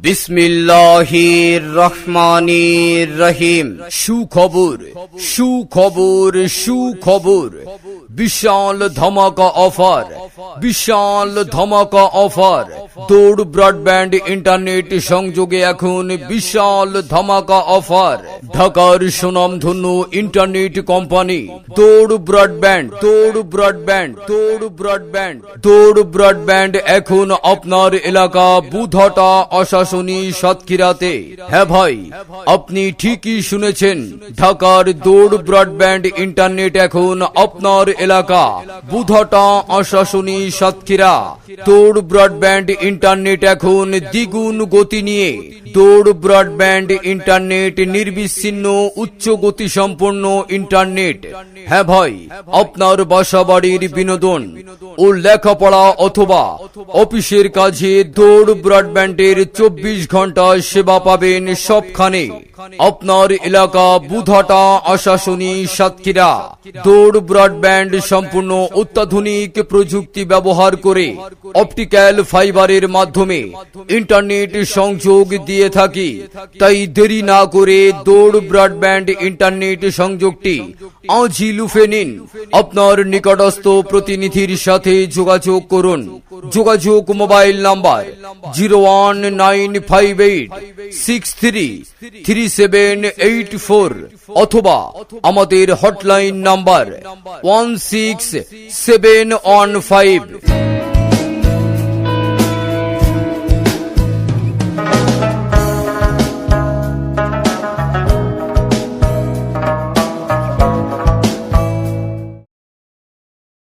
বিসমিল্লাহির রহমানির রহিম। সুখবর সুখবর সুখবর, বিশাল ধামাকা অফার, বিশাল ধামাকা অফার। দৌড় ব্রডব্যান্ড ইন্টারনেট সংযোগে এখন বিশাল ধামাকা অফার। ঢাকার সুনামধন্য ইন্টারনেট কোম্পানি দৌড় ব্রডব্যান্ড, দৌড় ব্রডব্যান্ড, দৌড় ব্রডব্যান্ড, দৌড় ব্রডব্যান্ড এখন আপনার এলাকা বুধটা আশাশুনি সাতক্ষীরাতে। হ্যাঁ ভাই, আপনি ঠিকই শুনেছেন, ঢাকার দৌড় ব্রডব্যান্ড ইন্টারনেট এখন আপনার এলাকা বুধটা আশাশুনি সাতক্ষীরা। দৌড় ব্রডব্যান্ড ইন্টারনেট এখন দ্বিগুণ গতি নিয়ে। দৌড় ব্রডব্যান্ড ইন্টারনেট নির্বিচ্ছিন্ন উচ্চ গতি সম্পন্ন ইন্টারনেট। হ্যাঁ ভাই, আপনার বাসাবাড়ির বিনোদন ও লেখাপড়া অথবা অফিসের কাজে দৌড় ব্রডব্যান্ডের 24 ঘন্টা সেবা পাবেন সবখানে। আপনার এলাকা বুধটা আশাশুনি সাতক্ষীরা। দৌড় ব্রডব্যান্ড সম্পূর্ণ অত্যাধুনিক প্রযুক্তি ব্যবহার করে অপটিক্যাল ফাইবারের মাধ্যমে ইন্টারনেট সংযোগ দিয়ে থাকি। তাই দেরি না করে দৌড় ব্রডব্যান্ড ইন্টারনেট সংযোগটি আজই লুফে নিন। আপনার নিকটস্থ প্রতিনিধির সাথে যোগাযোগ করুন। যোগাযোগ মোবাইল নাম্বার 01958633784 অথবা আমাদের হটলাইন নাম্বার 16715।